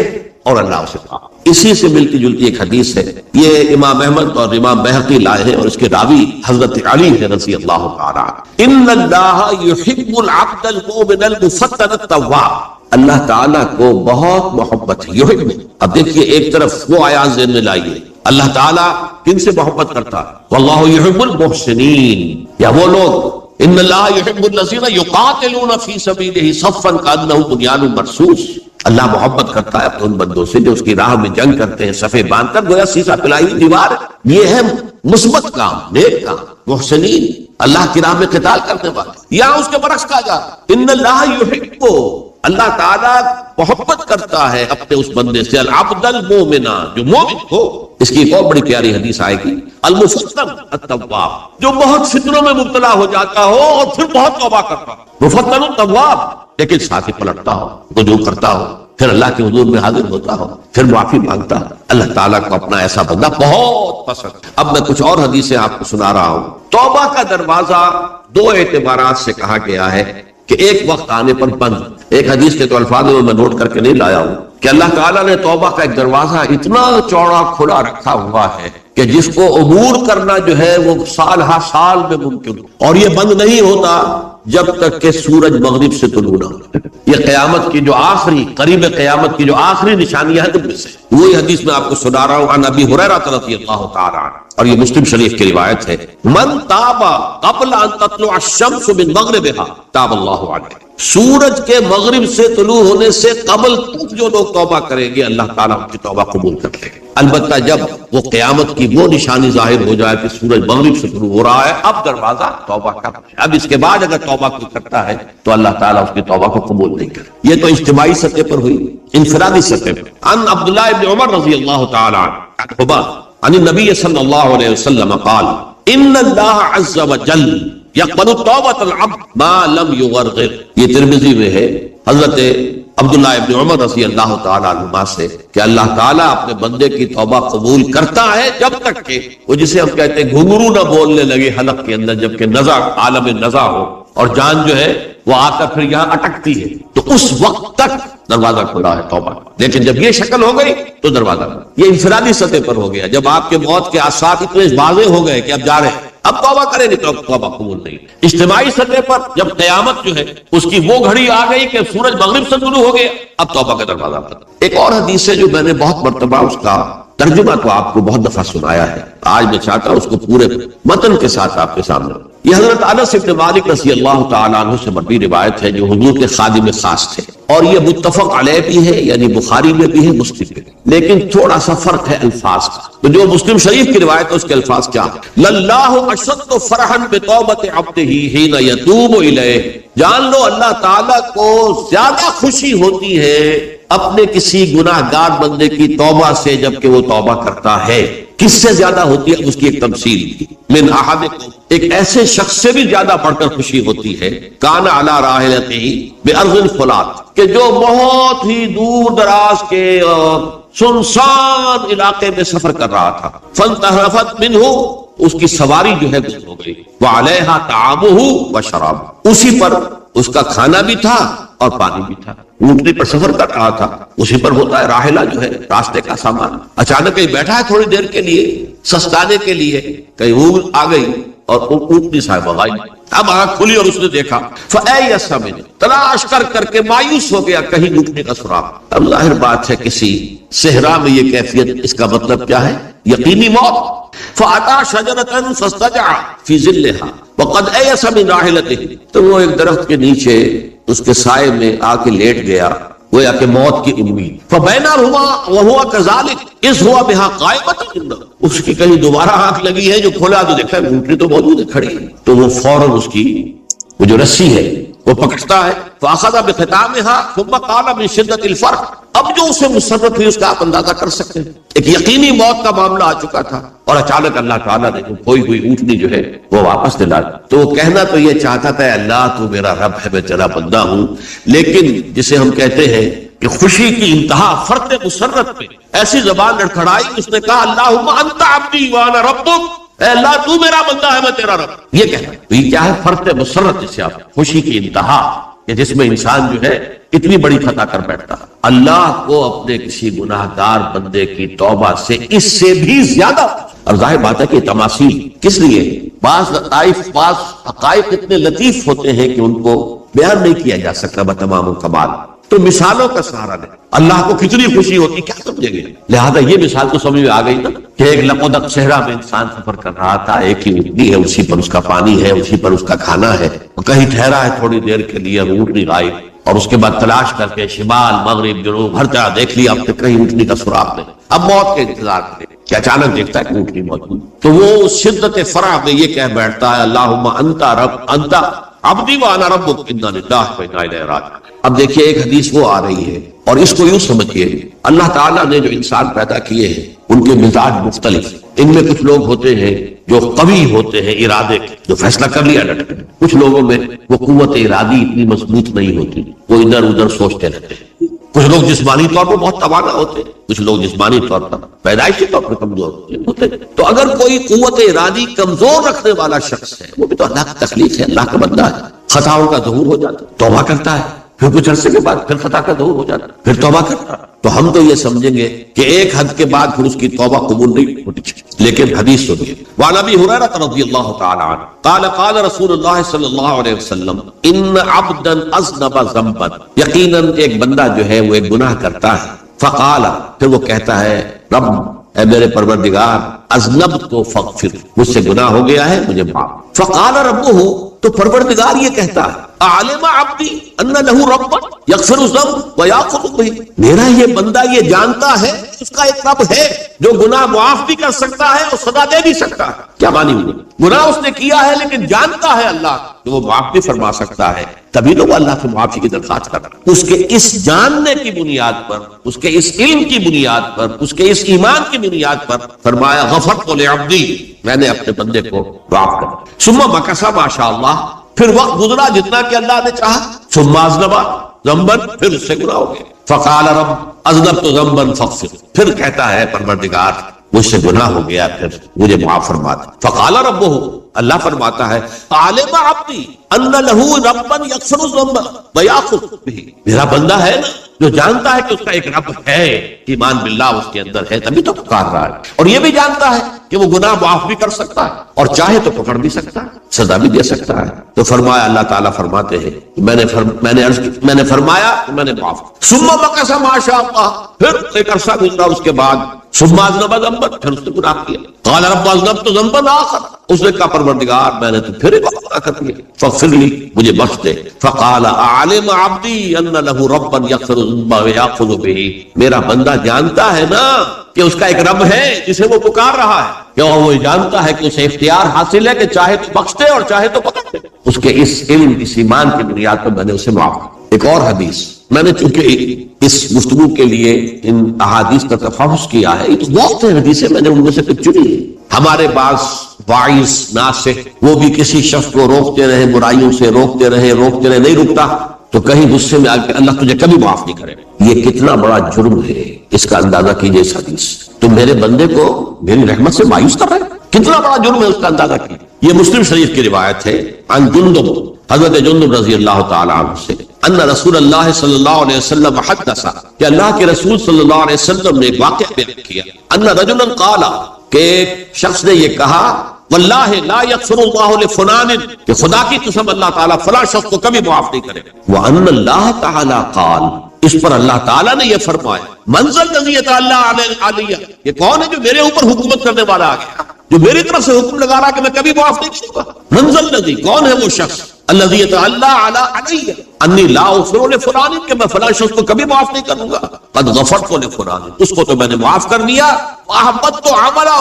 [SPEAKER 1] اور اللہ اسے پاک. اسی سے ملتی جلتی ایک حدیث ہے، یہ امام احمد اور امام بہقی لائے ہیں، اور اس کے راوی حضرت علی ہے رضی اللہ تعالیٰ عنہ. ان اللہ یحب العبد المؤمن المفتن التواب. اللہ تعالیٰ کو بہت محبت ہے، یحب. اب دیکھیے ایک طرف وہ آیات ذہن میں لائیے، اللہ تعالیٰ کن سے محبت کرتا ہے؟ واللہ یحب المحسنین. یا وہ لوگ ان اللہ یحب الذین یقاتلون فی سبیلہ صفا کانہم بنیان مرصوص. اللہ محبت کرتا ہے اپنے ان بندوں سے جو اس کی راہ میں جنگ کرتے ہیں صفے باندھ کر، گویا سیسا پلائی ہوئی دیوار. یہ ہے مثبت کام، نیک کام. محسنین اللہ کی راہ میں قتال کرنے والے. یا اس کے برعکس کہا جا ان اللہ یحب، اللہ تعالیٰ محبت کرتا ہے اپنے اس بندے سے العبد المومن، جو مومن ہو. اس کی ایک اور بڑی پیاری حدیث آئے گی، المفتن التواب، جو بہت فتنوں میں مبتلا ہو جاتا ہو اور پھر بہت توبہ کرتا ہو. مفتن التواب، لیکن ساتھ ہی پلٹتا ہو، رجوع کرتا ہو، پھر اللہ کے حضور میں حاضر ہوتا ہو، پھر معافی مانگتا ہو. اللہ تعالیٰ کو اپنا ایسا بندہ بہت پسند. اب میں کچھ اور حدیثیں آپ کو سنا رہا ہوں. توبہ کا دروازہ دو اعتبارات سے کہا گیا ہے کہ ایک وقت آنے پر بند. ایک حدیث کے تو الفاظ میں نوٹ کر کے نہیں لایا ہوں کہ اللہ تعالیٰ نے توبہ کا ایک دروازہ اتنا چوڑا کھلا رکھا ہوا ہے کہ جس کو عبور کرنا جو ہے وہ سال ہر سال میں ممکن ہو، اور یہ بند نہیں ہوتا جب تک کہ سورج مغرب سے طلوع نہ ہو. یہ قیامت کی جو آخری، قریب قیامت کی جو آخری نشانیاں ہیں، ان میں سے وہی حدیث میں آپ کو سنا رہا ہوں. عن ابی ہریرہ رضی اللہ تعالی عنہ، اور یہ مسلم شریف کی روایت ہے، من تاب قبل ان تطلع الشمس من مغربها تاب اللہ علیہ. سورج کے مغرب سے طلوع ہونے سے قبل تک جو لوگ توبہ کریں گے اللہ تعالیٰ ان کی توبہ قبول کر لے گا. البتہ جب وہ قیامت کی وہ نشانی ظاہر ہو جائے کہ سورج مغرب سے طلوع ہو رہا ہے، اب دروازہ توبہ کا ہے. اب اس کے بعد اگر توبہ کوئی کرتا ہے تو اللہ تعالیٰ اس کی توبہ کو قبول نہیں کرے. یہ تو اجتماعی سطح پر ہوئی. انفرادی سطح پر عن عبداللہ ابن عمر رضی اللہ تعالیٰ عنہ عن النبی صلی اللہ علیہ وسلم قال ان اللہ عز وجل یقبل توبۃ العبد ما لم یغرغر. یہ ترمذی میں ہے حضرت عبداللہ ابن عمر رضی اللہ تعالیٰ عنہ سے کہ اللہ تعالیٰ اپنے بندے کی توبہ قبول کرتا ہے جب تک کہ وہ جسے ہم کہتے ہیں گھنگرو نہ بولنے لگے حلق کے اندر، جبکہ نزع، عالم نزع ہو اور جان جو ہے وہ آ کر پھر یہاں اٹکتی ہے، تو اس وقت تک دروازہ کھلا ہے توبہ. لیکن جب یہ شکل ہو گئی تو دروازہ کھلا. یہ انفرادی سطح پر ہو گیا. جب آپ کے موت کے آثار اتنے واضح ہو گئے کہ اب جا رہے ہیں، اب توبہ کریں گے تو اب توبہ قبول نہیں. اجتماعی سطح پر جب قیامت جو ہے اس کی وہ گھڑی آ گئی کہ سورج مغرب سے طلوع ہو گیا، اب توبہ کا دروازہ بند. ایک اور حدیث ہے جو میں نے بہت مرتبہ اس کا ترجمہ تو آپ کو بہت دفعہ سنایا ہے، آج میں چاہتا ہوں اس کو پورے متن کے ساتھ آپ کے سامنے. یہ حضرت انس بن مالک رضی اللہ تعالیٰ عنہ سے مروی روایت ہے جو حضور کے خادم خاص تھے. اور یہ متفق علیہ بھی ہے، یعنی بخاری میں بھی ہے، مسلم میں بھی، لیکن تھوڑا سا فرق ہے الفاظ کا۔ تو جو مسلم شریف کی روایت ہے اس کے الفاظ کیا ہیں؟ للہ اشد فرحا بتوبۃ عبدہ حین یتوب الیہ، جان لو اللہ تعالیٰ کو زیادہ خوشی ہوتی ہے اپنے کسی گناہ گار بندے کی توبہ سے جبکہ وہ توبہ کرتا ہے۔ کس سے زیادہ ہوتی ہے؟ اس کی ایک تمثیل کی، من احدکم، ایک ایسے شخص سے بھی زیادہ بڑھ کر خوشی ہوتی ہے، کان علی راحلتہ بارض الفلات، کہ جو بہت ہی دور دراز کے سنسان علاقے میں سفر کر رہا تھا، فانتحرفت منہ، اس کی سواری جو ہے گم ہو گئی، وعلیہا طعامہ وشرابہ، اسی پر اس کا کھانا بھی تھا اور پانی بھی تھا، اونٹنی پر سفر کر رہا تھا، اسی پر ہوتا ہے راحلہ جو ہے راستے کا سامان، اچانک کہیں بیٹھا ہے تھوڑی دیر کے لیے سستانے کے لیے، کہیں اونٹ آ گئی اور اونٹنی صاحب بغائی، اب آنکھ کھلی اور اس نے دیکھا، فَأَيَّسَ مِنْهُ، تلاش کر کر کے مایوس ہو گیا کہیں اونٹنی کا سراغ۔ اب ظاہر بات ہے کسی صحرا میں یہ کیفیت، اس کا مطلب کیا ہے؟ یقینی موت۔ فَأَتَىٰ شَجَرَةً فَاسْتَجَعَ فِي ظِلِّهَا وَقَدْ أَيَسَ مِنْ رَاحِلَتِهِ، تو وہ ایک درخت کے نیچے اس کے سائے میں آ کے لیٹ گیا، گویا کہ موت کی امید۔ فَبَيْنَهُمَا وَهُوَ كَذَلِكَ إِذْ هُوَ بِهَا قَائِمٌ، اس کی کہیں دوبارہ آنکھ لگی ہے، جو کھولا تو دیکھا اونٹنی تو موجود ہے کھڑی، تو وہ فوراً اس کی وہ جو رسی ہے وہ پکڑتا ہے، فَأَخَذَ بِخِتَامِهَا ثُمَّ قَالَ مِن شِدَّةِ الْفَرْحِ، اب جو اسے مسرت ہوئی اس کا آپ اندازہ کر سکتے ہیں، ایک یقینی موت کا معاملہ آ چکا تھا، اور اچانک اللہ تعالیٰ نے کھوئی ہوئی اونٹنی جو ہے وہ واپس دلا دی۔ تو وہ کہنا تو یہ چاہتا تھا، اللہ تو میرا رب ہے، میں تیرا بندہ ہوں، لیکن جسے ہم کہتے ہیں کہ خوشی کی انتہا فرط مسرت پہ ایسی زبان لڑکھڑائی، اس نے کہا اللہم انت عبدی وانا ربک، اے اللہ تو میرا بندہ ہے، میں تیرا رب۔ یہ کہنا تو یہ کیا ہے؟ فرط مسرت، جسے آپ خوشی کی انتہا، کہ جس میں انسان جو ہے اتنی بڑی خطا کر بیٹھتا، اللہ کو اپنے کسی گناہ گار بندے کی توبہ سے اس سے بھی زیادہ۔ اور ظاہر بات ہے کہ تماثیل کس لیے؟ بعض لطائف، بعض حقائق اتنے لطیف ہوتے ہیں کہ ان کو بیان نہیں کیا جا سکتا بتمام کمال، تو مثالوں کا سہارا لیں۔ اللہ کو کتنی خوشی ہوتی کیا سمجھیں گے؟ لہذا یہ مثال تو سمجھ میں آ گئی نا کہ ایک لقودق صحرا میں انسان سفر کر رہا تھا، ایک ہی اونٹنی ہے، اسی پر اس کا پانی ہے، اسی پر اس کا کھانا ہے، کہیں ٹھہرا ہے تھوڑی دیر کے لیے، اونٹنی غائب، اور اس کے بعد تلاش کر کے شمال مغرب جنوب ہر جگہ دیکھ لیا، اب تک کہیں اونٹنی کا سراغ نہیں، اب موت کے انتظار کرے کہ اچانک دیکھتا ہے کہ اونٹنی موجود، تو وہ شدت فرح میں یہ کہہ بیٹھتا ہے اللہم انت رب انت عبدی وانا ربک انا للہ و انا الیہ راجعون۔ اب دیکھیے ایک حدیث وہ آ رہی ہے، اور اس کو یوں سمجھیے، اللہ تعالیٰ نے جو انسان پیدا کیے ہیں ان کے مزاج مختلف، ان میں کچھ لوگ ہوتے ہیں جو قوی ہوتے ہیں ارادے کے، جو فیصلہ کر لیا ڈٹ کر، کچھ لوگوں میں وہ قوت ارادی اتنی مضبوط نہیں ہوتی، وہ ادھر ادھر سوچتے رہتے ہیں، کچھ لوگ جسمانی طور پر بہت توانا ہوتے ہیں، کچھ لوگ جسمانی طور پر پیدائشی طور پر کمزور ہوتے ہیں۔ تو اگر کوئی قوت ارادی کمزور رکھنے والا شخص ہے، وہ بھی تو اللہ کی تخلیق ہے، اللہ کا بندہ ہے، خطاؤں کا ظہور ہو جاتا ہے، توبہ کرتا ہے، پھر کچھ عرصے کے بعد پھر خطا کا ظہور ہو جاتا ہے، پھر توبہ کرتا ہے، تو ہم تو یہ سمجھیں گے کہ ایک حد کے بعد پھر اس کی توبہ قبول نہیں ہوتی۔ لیکن حدیث سنیے، وعن ابی ہریرہ رضی اللہ تعالی عنہ قال قال رسول اللہ صلی اللہ علیہ وسلم ان عبدا اذنب ذنبا، یقیناً ایک بندہ جو ہے وہ ایک گناہ کرتا ہے، فقال، پھر وہ کہتا ہے رب، اے میرے پروردگار، اذنبت فاغفر، مجھ سے گناہ ہو گیا ہے مجھے معاف۔ فقال ربہ، تو پروردگار یہ کہتا ہے اعلم عبدی ان لہ ربا یغفر الذنب ویاخذ بہ، میرا یہ بندہ یہ جانتا ہے اس کا ایک رب ہے جو گناہ معاف بھی کر سکتا ہے اور سزا دے بھی سکتا ہے۔ کیا معنی ہوئی؟ گناہ اس نے کیا ہے لیکن جانتا ہے اللہ کہ وہ معاف بھی فرما سکتا ہے، تبھی تو وہ اللہ سے معافی کی درخواست کرتا ہے۔ اس کے اس جاننے کی بنیاد پر، اس کے اس علم کی بنیاد پر، اس کے اس ایمان کی بنیاد پر فرمایا غفرت لعبدی، میں نے اپنے بندے کو معاف کر دیا۔ ثم مکث ما شاء اللہ، پھر وقت گزرا جتنا کہ اللہ نے چاہا، ثم اذنب ذنبا، پھر اس سے گناہ ہو گیا، فقال رب اذنبت ذنبا فاغفر، پھر کہتا ہے پروردگار مجھ سے گناہ ہو گیا، پھر مجھے معاف فرما دے۔ فقال ربہ، اللہ فرماتا ہے عالم عبدی ان لہ ربا یغفر الذنب ویاخذ بہ، میرا بندہ ہے نا جو جانتا ہے کہ اس کا ایک رب ہے، ایمان باللہ اس کے اندر ہے، تبھی تو پکار رہا ہے، اور یہ بھی جانتا ہے کہ وہ گناہ معاف بھی کر سکتا ہے، اور چاہے تو پکڑ بھی سکتا ہے، سزا بھی دے سکتا ہے۔ تو فرمایا، اللہ تعالیٰ فرماتے ہیں میں نے فرمایا کہ میں نے معاف۔ ثم مکث ما شاء اللہ، پھر ایک عرصہ گزرا اس کے بعد، ثم اذنب ذنبا، پھر اس نے گناہ کیا. قال رب اذنبت ذنبا آخر، اس نے کہا پروردگار میں نے تو پھر ایک گناہ کر دیا، فاغفر لی، مجھے بخش دے. فقال اعلم عبدی ان له ربا یغفر الذنوب ویأخذ به، میرا بندہ جانتا ہے نا کہ اس کا ایک رب ہے جسے وہ پکار رہا ہے، کہ وہ جانتا ہے کہ اسے اختیار حاصل ہے کہ چاہے تو بخش دے اور چاہے تو پکڑ دے. اس کے اس علم، اس ایمان کی بنیاد پر میں نے اسے معاف کیا. ایک اور حدیث، میں نے چونکہ اس گفتگو کے لیے ان احادیث کا تفحص کیا ہے، یہ تو بہت سے حدیثیں میں نے ان میں سے کچھ چنی ہے. ہمارے پاس واعظ ناصح وہ بھی کسی شخص کو روکتے رہے، برائیوں سے روکتے رہے، نہیں رکتا تو کہیں غصے میں آ کے اللہ تجھے کبھی معاف نہیں کرے. یہ کتنا بڑا جرم ہے، اس کا اندازہ کیجئے. اس حدیث تم میرے بندے کو میری رحمت سے مایوس کر رہے، کتنا بڑا جرم ہے، اس کا اندازہ کیجئے. یہ مسلم شریف کی روایت ہے عن جندب، حضرت جندب رضی اللہ تعالی عنہ سے، ان رسول اللہ صلی اللہ علیہ وسلم حدث، کہ اللہ کے رسول صلی اللہ علیہ وسلم نے ایک واقعہ بیان کیا. ان رجلا قال، کہ ایک شخص نے یہ کہا، واللہ لا یغفر اللہ لفلان، کہ خدا کی قسم اللہ تعالیٰ فلاں شخص کو کبھی معاف نہیں کرے. وان اللہ تعالی قال، اس پر اللہ تعالیٰ نے یہ فرمایا، من ذا الذی یتعالی علیہ، یہ کون ہے جو میرے اوپر حکومت کرنے والا آ گیا، جو میری طرف سے حکم لگا رہا کہ میں کبھی معاف نہیں کروں گا. من ذا الذی، کون ہے وہ شخص، الذی یتعالی علیہ انی لا اغفر لفلان، کہ میں فلاں شخص کو کبھی معاف نہیں کروں گا. قد غفرت لفلان، اس کو تو میں نے معاف کر دیا. واحبطت عملہ،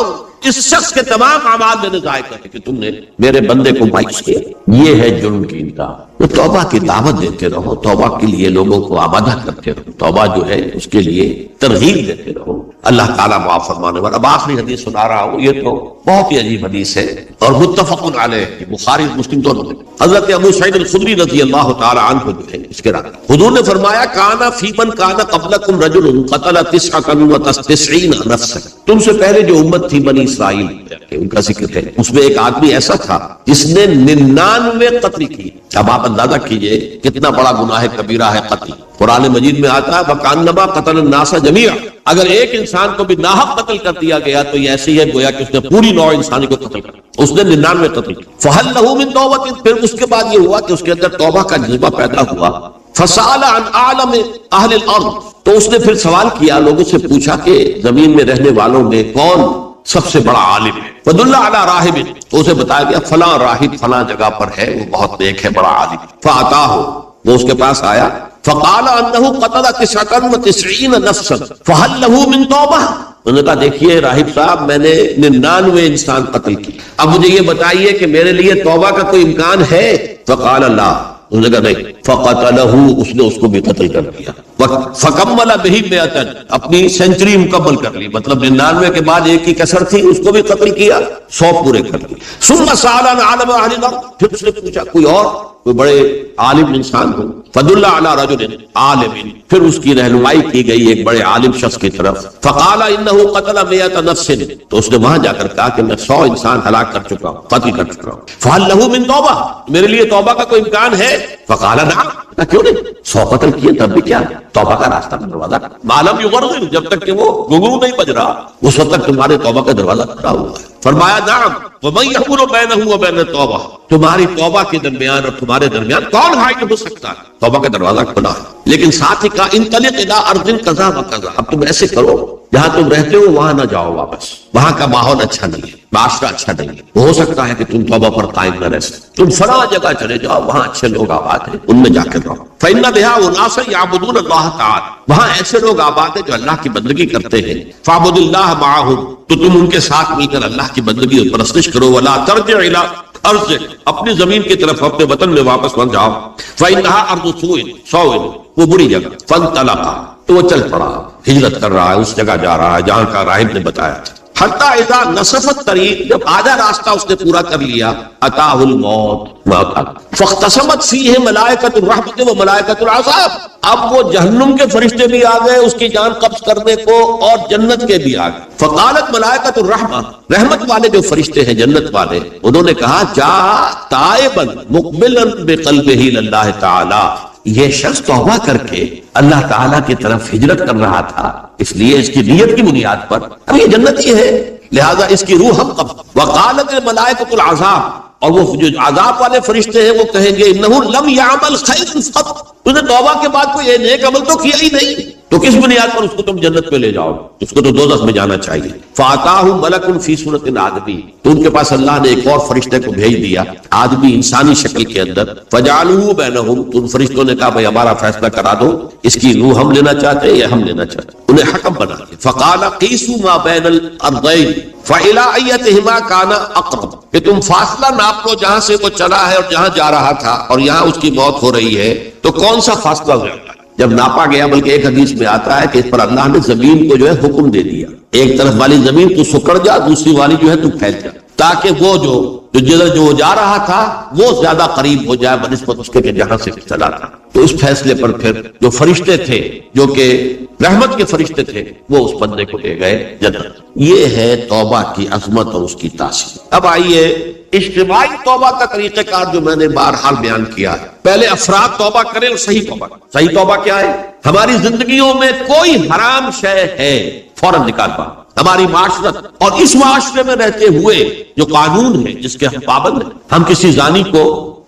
[SPEAKER 1] اس شخص کے تمام اعمال میں نے ضائع کر کہ تم نے میرے بندے کو مایوس کیا. یہ ہے جرم کی انتہا. تو توبہ کی دعوت دیتے رہو، توبہ کے لیے لوگوں کو آمادہ کرتے رہو، توبہ جو ہے اس کے لیے ترغیب دیتے رہو. اللہ تعالیٰ معاف فرمانے والا. اب آخری حدیث سنا رہا ہوں، یہ تو بہت ہی عجیب حدیث ہے اور متفق علیہ، بخاری مسلم دونوں میں. حضرت ابو سعید الخدری رضی اللہ تعالی عنہ جو ہے اس کے راوی، حضور نے فرمایا، کانا فی من کانا قبلکم رجل قتل 99 نفسا، تم سے پہلے جو امت تھی بنی اسرائیل، ان کا ذکر ہے، اس میں ایک آدمی ایسا تھا جس نے 99 قتل کی. اب آپ اندازہ کیجئے کتنا بڑا گناہ کبیرہ ہے قتل. قرآن مجید میں آتا ہے وَكَأَنَّمَا قَتَلَ النَّاسَ جَمِيعًا، اگر ایک انسان کو بھی ناحق قتل کر دیا گیا تو یہ ایسی ہے گویا کہ اس نے پوری نوع انسانی کو قتل کر دیا. اس نے 99 قتل کی. فَهَلْ لَهُ مِن تَوْبَةٍ، پھر اس کے بعد یہ ہوا کہ اس کے اندر توبہ کا جذبہ پیدا ہوا. فَسَأَلَ عَنْ أَعْلَمِ أَهْلِ الْأَرْضِ، تو اس نے پھر سوال کیا، لوگوں سے پوچھا کہ زمین میں رہنے والوں میں کون سب سے بڑا عالم ہے. فَدُلَّ عَلَى رَاهِبٍ، تو اسے بتایا گیا فلاں راہب فلاں جگہ پر ہے، وہ بہت نیک ہے، بڑا عالم. فَأَتَاهُ، وہ اس کے پاس آیا. فَقَالَ أَنَّهُ قَتَلَ 99 نَفْسًا فَهَلْ لَهُ مِن تَوْبَةٍ، انہوں نے کہا دیکھیے راہب صاحب، میں نے 99 انسان قتل کی، اب مجھے یہ بتائیے کہ میرے لیے توبہ کا کوئی امکان ہے. فقال لا، انہوں نے کہا نہیں. فقتلہ، اس نے اس کو بھی قتل کر دیا. فکمل بہ 100، اپنی سینچری مکمل کر لی، مطلب 99 کے بعد ایک کی کسر تھی، اس کو بھی قتل کیا، 100 پورے کر لی. ثم سأل عن عالم اہل الارض، پھر اس نے پوچھا کوئی اور کوئی بڑے عالم انسان ہو. فدل علی رجل عالم، پھر اس کی رہنمائی کی گئی ایک بڑے عالم شخص کی طرف. فقال انه قتل 100 نفس، تو اس نے وہاں جا کر کہا کہ میں 100 انسان ہلاک کر چکا ہوں، قتل کر چکا ہوں. فهل له من توبہ، میرے لیے توبہ کا کوئی امکان ہے؟ فقال نعم، کیوں نہیں، 100 قتل کیے تب بھی کیا، توبہ کا راستہ کا دروازہ معلوم یغرغر، جب تک کہ وہ گھنگرو نہیں بج رہا اس وقت تک تمہارے توبہ کا دروازہ کھلا ہوا ہے. فرمایا نعم ومن يحول بينه وبين التوبہ، تمہاری توبہ کے درمیان اور تمہارے درمیان کون حائل ہو سکتا ہے، توبہ کا دروازہ کھلا ہے. لیکن ساتھ ہی کہا انطلق الى ارض كذا وكذا، اب تم ایسے کرو جہاں تم رہتے ہو وہاں نہ جاؤ واپس، وہاں کا ماحول اچھا نہیں ہے، معاشرہ اچھا نہیں ہے، ہو سکتا ہے کہ تم توبہ پر قائم نہ رہ سکتے، تم فلاں جگہ چلے جاؤ، وہاں اچھے لوگ آباد ہیں، ان میں جا کر رہو. فإن بها أناسا يعبدون الله تعالى، وہاں ایسے لوگ آباد ہیں جو اللہ کی بندگی کرتے ہیں. فاعبد اللہ معهم، تو تم ان کے ساتھ مل کر اللہ کی بندگی اور پرستش کرو. ولا ترجع الى ارض، اپنی زمین کی طرف اپنے وطن میں واپس مت جاؤ. فإنها ارض سوء، وہ بری جگہ. فانطلقا، تو وہ چل پڑا، ہجرت کر رہا ہے، اس جگہ جا رہا ہے جہاں کا راہب نے بتایا. حتی اذا نصف الطریق، جب آدھا راستہ اس نے پورا کر لیا، اتاہ الموت، موت آ گئی. فاختصمت فیہ ملائکۃ الرحمۃ و ملائکۃ العذاب، اب وہ جہنم کے فرشتے بھی آ گئے اس کی جان قبض کرنے کو اور جنت کے بھی آ گئے. فقالت ملائکۃ الرحمہ، رحمت والے جو فرشتے ہیں جنت والے، انہوں نے کہا جا تائبا مقبلا بقلبہ للہ تعالی، یہ شخص توبہ کر کے اللہ تعالیٰ کی طرف ہجرت کر رہا تھا، اس لیے اس کی نیت کی بنیاد پر اب یہ جنتی ہے، لہذا اس کی روح ہم قبض. وقالت ملائکۃ العذاب، اور وہ جو عذاب والے فرشتے ہیں وہ کہیں گے انہ لم یعمل خیرا قط، اس نے توبہ کے بعد کوئی نیک عمل تو کیا ہی نہیں، تو کس بنیاد پر اس کو تم جنت میں لے جاؤ؟ اس کو تو دوزخ میں جانا چاہیے. فَأَتَاهُ مَلَكٌ فِي صُورَةٍ آدَمِيٍّ، تو ان کے پاس اللہ نے ایک اور فرشتے کو بھیج دیا آدمی انسانی شکل کے اندر. فَجَعَلُوهُ بَيْنَهُمْ، تو ان فرشتوں نے کہا بھائی ہمارا فیصلہ کرا دو، اس کی روح ہم لینا چاہتے ہیں یا ہم لینا چاہتے ہیں. انہیں حکم بنا دیا. فَقَالَ قِيسُوا مَا بَيْنَ الْأَرْضَيْنِ فَإِلَىٰ أَيَّتِهِمَا كَانَ أَقْرَبُ، کہ تم فاصلہ ناپ لو جہاں سے وہ چلا ہے اور جہاں جا رہا تھا اور یہاں اس کی موت ہو رہی ہے، تو کون سا فاصلہ زیادہ ہے؟ جب ناپا گیا، بلکہ ایک حدیث میں آتا ہے کہ اس پر اللہ نے زمین کو جو ہے حکم دے دیا، ایک طرف والی زمین تو سکڑ جا، دوسری والی جو ہے تو پھیل جا، تاکہ وہ جدھر جو جا رہا تھا وہ زیادہ قریب ہو جائے بنسبت اس کے کہ جہاں سے چلا تھا. تو اس فیصلے پر پھر جو فرشتے تھے جو کہ رحمت کے فرشتے تھے وہ اس بندے کو لے گئے جنت. یہ ہے توبہ کی عظمت اور اس کی تاثیر. اب آئیے اجتماعی توبہ کا طریقہ کار جو میں نے بہرحال بیان کیا ہے. پہلے افراد توبہ کریں اور صحیح توبہ کریں. صحیح توبہ کیا ہے؟ ہماری زندگیوں میں کوئی حرام شے ہے فوراً نکال پا. ہماری معاشرت اور اس معاشرے میں رہتے ہوئے جو قانون ہے جس کے ہم پابند ہیں، ہم کسی زانی کو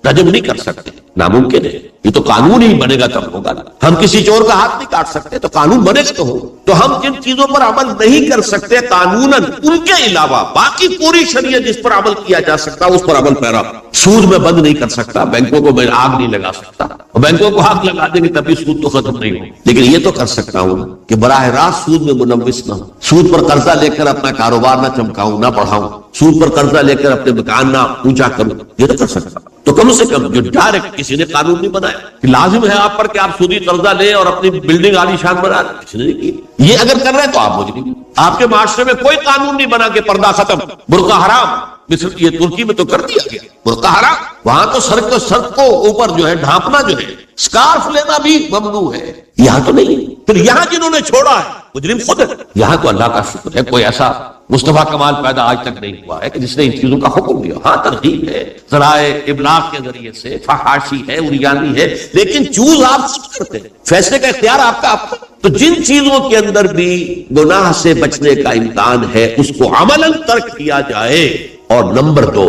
[SPEAKER 1] رجم نہیں کر سکتے، ناممکن ہے. یہ تو قانون ہی بنے گا تب ہوگا. ہم کسی چور کا ہاتھ نہیں کاٹ سکتے، تو قانون بنے گا تو ہو. تو ہم جن چیزوں پر عمل نہیں کر سکتے قانوناً، ان کے علاوہ باقی پوری شریعت جس پر عمل کیا جا سکتا اس پر عمل پیرا. سود میں بند نہیں کر سکتا، بینکوں کو میں آگ نہیں لگا سکتا، اور بینکوں کو آگ لگا دیں گے تبھی سود تو ختم نہیں ہو. لیکن یہ تو کر سکتا ہوں کہ براہ راست سود میں ملوث نہ ہوں، سود پر قرضہ لے کر اپنا کاروبار نہ چمکاؤں، نہ بڑھاؤں، سود پر قرضہ لے کر اپنے مکان نہ اونچا کروں. یہ تو کر سکتا ہوں. تو کم سے کم جو ڈائریکٹ کسی نے قانون نہیں بنایا کہ لازم ہے آپ پر کہ آپ سودی قرضہ لیں اور اپنی بلڈنگ عالی شان بنا لیں، کسی نے نہیں کی. یہ اگر کر رہے ہیں تو آپ مجرم. آپ کے معاشرے میں کوئی قانون نہیں بنا کہ پردہ ختم، برقع حرام. مثل یہ ترکی میں تو کر دیا گیا برقع حرام. وہاں تو سر کو اوپر جو ہے ڈھانپنا جو ہے، سکارف لینا بھی ممنوع ہے. یہاں تو نہیں. پھر یہاں جنہوں نے چھوڑا ہے مجرم خود ہے. یہاں تو اللہ کا شکر ہے کوئی ایسا مصطفیٰ کمال پیدا آج تک نہیں ہوا ہے کہ جس نے ان چیزوں کا حکم دیا. ہاں ترغیب ہے ذرائع ابلاغ کے ذریعے سے، فحاشی ہے، اریانی ہے، لیکن چوز آپ خود کرتے ہیں، فیصلے کا اختیار آپ کا. تو جن چیزوں کے اندر بھی گناہ سے بچنے کا امکان ہے اس کو عملاً ترک کیا جائے. اور نمبر 2،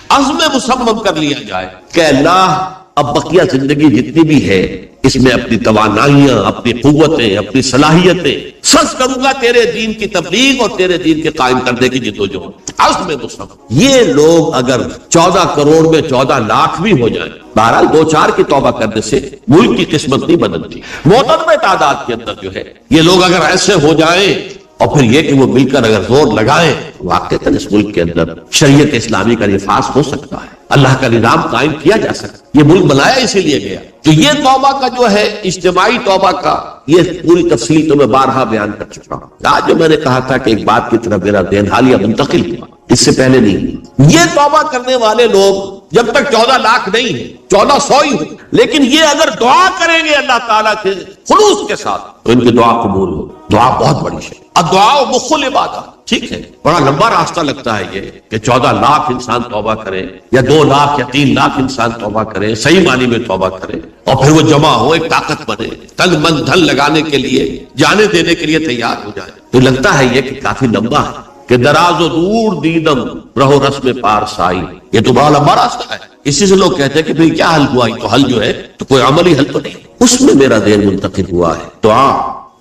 [SPEAKER 1] عزم مصمم کر لیا جائے کہ اللہ اب بقیہ زندگی جتنی بھی ہے اس میں اپنی توانائیاں، اپنی قوتیں، اپنی صلاحیتیں صرف کروں گا تیرے دین کی تبلیغ اور تیرے دین کے قائم کرنے کی جدوجہد. عزم مصمم. یہ لوگ اگر 14 کروڑ میں 14 لاکھ بھی ہو جائیں، بہرحال 2-4 کی توبہ کرنے سے ملک کی قسمت نہیں بدلتی. معتدل تعداد کے اندر جو ہے یہ لوگ اگر ایسے ہو جائیں اور پھر یہ کہ وہ مل کر اگر زور لگائیں، واقعتاً اس ملک کے اندر شریعت اسلامی کا نفاذ ہو سکتا ہے، اللہ کا نظام قائم کیا جا سکتا ہے. یہ ملک بنایا اسی لیے گیا. تو یہ توبہ کا جو ہے اجتماعی توبہ کا یہ پوری تفصیل تو میں بارہا بیان کر چکا ہوں. آج جو میں نے کہا تھا کہ ایک بات کی طرف میرا ذہن حالیہ منتقل ہوا، اس سے پہلے نہیں. یہ توبہ کرنے والے لوگ جب تک 14 لاکھ نہیں ہے، 1400 ہی ہو، لیکن یہ اگر دعا کریں گے اللہ تعالیٰ کے خلوص کے ساتھ تو ان کی دعا قبول ہو. دعا بہت بڑی ہے. الدعاء مخ العبادہ. ٹھیک ہے، بڑا لمبا راستہ لگتا ہے یہ کہ 14 لاکھ انسان توبہ کرے یا 2 لاکھ یا 3 لاکھ انسان توبہ کرے، صحیح معنی میں توبہ کرے، اور پھر وہ جمع ہو، ایک طاقت بنے، تن من دھن لگانے کے لیے، جانے دینے کے لیے تیار ہو جائے. تو لگتا ہے یہ کہ کافی لمبا ہے کہ دراز و دور دیدم رہو رسم پارسائی. یہ تو بڑا لمبا راستہ ہے. اسی سے لوگ کہتے ہیں کہ بھئی کیا حل ہوا؟ تو حل جو ہے تو کوئی عملی حل تو نہیں. اس میں میرا ذہن منتقل ہوا ہے دعا.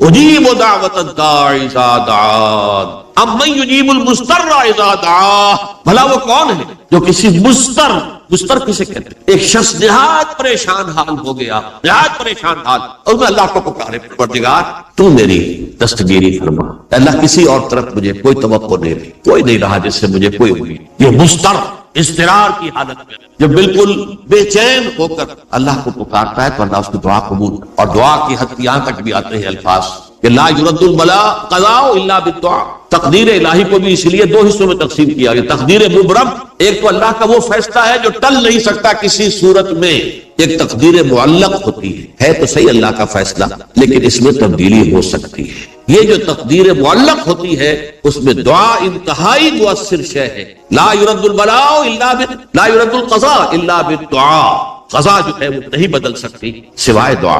[SPEAKER 1] اجیب دعوت الداعی اذا دعان امن یجیب المضطر اذا دعا. بھلا وہ کون ہے جو کسی مضطر کسے کہتے ہیں؟ ایک شخص نہایت پریشان حال ہو گیا، نہایت پریشان حال، اور میں اللہ کو پکارے پروردگار تو میری دستگیری فرما. اللہ کسی اور طرف مجھے کوئی توقع نہیں رہی، کوئی نہیں رہا جس سے مجھے کوئی امید. یہ مضطر اضطرار کی حالت میں جب بالکل بے چین ہو کر اللہ کو پکارتا ہے تو اللہ اس کی دعا قبول. اور دعا کی حد یہاں تک بھی آتے ہیں الفاظ کہ لا یرد البلاء قضاء الا بالدعاء. تقدیر الہی کو بھی اس لیے 2 حصوں میں تقسیم کیا گیا. تقدیر مبرم، ایک تو اللہ کا وہ فیصلہ ہے جو ٹل نہیں سکتا کسی صورت میں. ایک تقدیر معلق ہوتی ہے تو صحیح اللہ کا فیصلہ، لیکن اس میں تبدیلی ہو سکتی ہے. یہ جو تقدیر معلق ہوتی ہے اس میں دعا انتہائی مؤثر شے ہے. لا یرد البلاء الا لا یرد القضاء الا بالدعاء. قضا جو ہے وہ نہیں بدل سکتی سوائے دعا.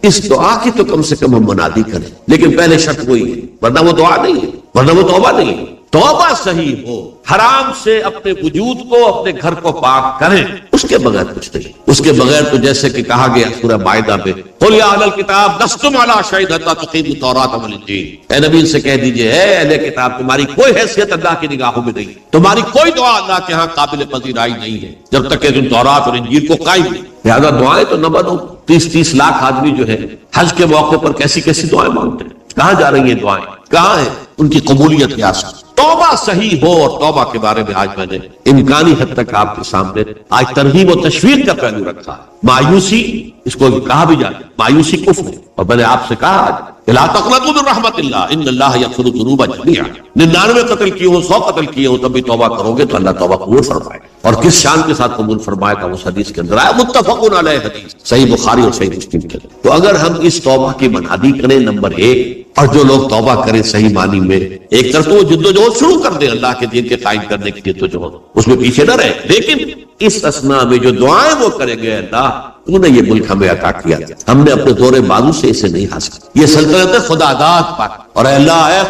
[SPEAKER 1] اس دعا کی تو کم سے کم ہم منادی کریں، لیکن پہلے شرط وہی ہے، ورنہ وہ دعا نہیں ہے، ورنہ وہ توبہ نہیں ہے. توبہ صحیح ہو، حرام سے اپنے وجود کو، اپنے گھر کو پاک کریں، اس اس کے بغیر کچھ نہیں. اس کے بغیر تو جیسے کہ کہا گیا سورہ مائدہ میں قل یا اہل الکتاب لستم علی شیء حتی تقیموا التوراۃ والانجیل، اے نبی سے کہہ دیجئے اے اہل کتاب تمہاری کوئی حیثیت اللہ کی نگاہوں میں نہیں، تمہاری کوئی دعا اللہ کے ہاں قابل پذیرائی نہیں ہے جب تک کہ تم تورات اور انجیل کو قائم نہیں. لہذا دعائیں تو نہ بنو. 30 لاکھ آدمی جو ہے حج کے موقع پر کیسی کیسی دعائیں مانگتے ہیں. کہاں جا رہی ہیں دعائیں؟ کہاں ہے ان کی قبولیت کی آسان؟ توبہ صحیح ہو. اور توبہ کے بارے میں آج میں نے امکانی حد تک آپ کے سامنے آج ترغیب و تشویق کا پہلو رکھا ہے. مایوسی اس کو کہا بھی جاتا ہے، مایوسی کفر ہے. اور میں نے آپ سے کہا آج لا تقنطوا من رحمت اللہ ان اللہ یغفر الذنوب جميعا. 99 قتل کیے ہو، 100 قتل کیے ہو، تب بھی توبہ کرو گے تو اللہ توبہ قبول فرمائے. اور کس شان کے ساتھ قبول فرمائے گا اس حدیث کے اندر آیا، متفق علیہ حدیث، صحیح بخاری اور صحیح مسلم کے. تو اگر ہم اس توبہ کی منادی کریں نمبر 1، اور جو لوگ توبہ کریں صحیح معنی میں، ایک طرف تو وہ جدوجہد شروع کر دیں اللہ کے دین کے قائم کرنے کی جدوجہد، اس میں پیچھے نہ رہے، لیکن اس اسنا میں جو دعائیں وہ کریں گے اللہ تو نے یہ ملک ہمیں عطا کیا، ہم نے اپنے زور بازو سے اسے نہیں حاصل. یہ سلطنت خدا داد پاک. اور اے اللہ اے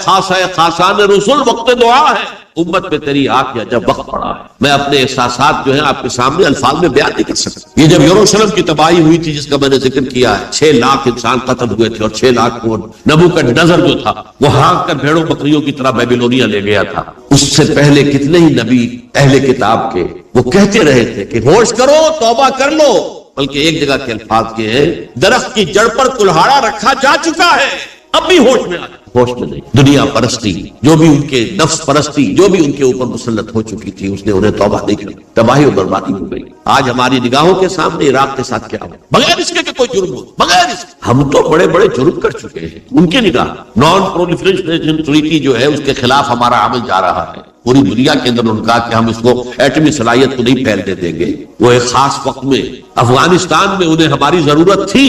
[SPEAKER 1] خاصان رسول وقت دعا ہے، امت پہ تیری آنکھ یا جب وقت پڑا ہے. میں اپنے احساسات جو ہیں آپ کے سامنے الفاظ میں بیان نہیں کر سکتا. یہ جب یروشلم کی تباہی ہوئی تھی جس کا میں نے ذکر کیا ہے، 6 لاکھ انسان قتل ہوئے تھے، اور 6 لاکھ کو نبوکدنضر جو تھا وہ ہانک کر بھیڑوں بکریوں کی طرح بیبیلونیا لے گیا تھا. اس سے پہلے کتنے ہی نبی اہل کتاب کے وہ کہتے رہے تھے کہ ہوش کرو، توبہ کر لو. بلکہ ایک جگہ کے الفاظ کے ہیں درخت کی جڑ پر کلہاڑا رکھا جا چکا ہے، اب بھی ہوش میں آ جائے. ہوش میں نہیں. دنیا پرستی جو بھی ان کے نفس پرستی جو بھی ان کے اوپر مسلط ہو چکی تھی اس نے انہیں توبہ نہیں کی، تباہی اور بربادی ہو گئی. آج ہماری نگاہوں کے سامنے عراق کے ساتھ کیا ہو، بغیر اس کے کہ کوئی جرم ہو، بغیر اس کے ہم تو بڑے بڑے جرم کر چکے ہیں. ان کی نگاہ نان پرولیفریشن ٹریٹی جو ہے اس کے خلاف ہمارا عمل جا رہا ہے. پوری دنیا کے اندر ان کا کہ ہم اس کو ایٹمی صلاحیت کو نہیں پھیلنے دیں گے. وہ ایک خاص وقت میں افغانستان میں انہیں ہماری ضرورت تھی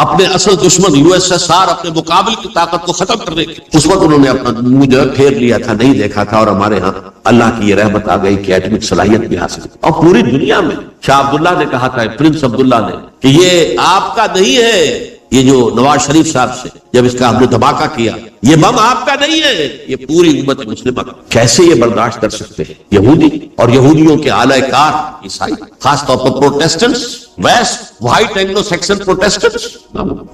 [SPEAKER 1] اپنے اصل دشمن USSR اپنے مقابل کی طاقت کو ختم کرنے کی. اس وقت انہوں نے اپنا منہ پھیر لیا تھا، نہیں دیکھا تھا. اور ہمارے ہاں اللہ کی یہ رحمت آ گئی کہ ایٹمک صلاحیت بھی حاصل. اور پوری دنیا میں شاہ عبداللہ نے کہا تھا، پرنس عبداللہ نے، کہ یہ آپ کا نہیں ہے. یہ جو نواز شریف صاحب سے جب اس کا ہم نے دھماکہ کیا، یہ بم آپ کا نہیں ہے، یہ پوری امت مسلمہ. کیسے یہ برداشت کر سکتے ہیں یہودی اور یہودیوں کے اعلی کار عیسائی، خاص طور پر Protestants, west white Anglo Saxon Protestants.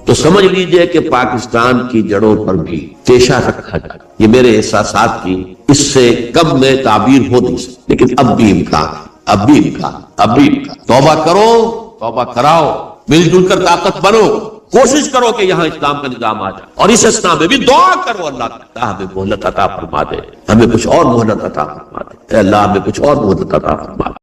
[SPEAKER 1] تو سمجھ لیجئے کہ پاکستان کی جڑوں پر بھی تیشہ رکھا جائے. یہ میرے احساسات کی اس سے کم میں تعبیر ہو نہیں سکتی، لیکن اب بھی امکان ہے، اب بھی امکان. توبہ کرو، توبہ کراؤ، مل جل کر طاقت بنو، کوشش کرو کہ یہاں اسلام کا نظام آ جائے. اور اس اسنا میں بھی دعا کرو اللہ تعالیٰ ہمیں مہلت عطا فرما دے، ہمیں کچھ اور مہلت عطا فرما دے. اے اللہ ہمیں کچھ اور مہلت عطا فرما دے.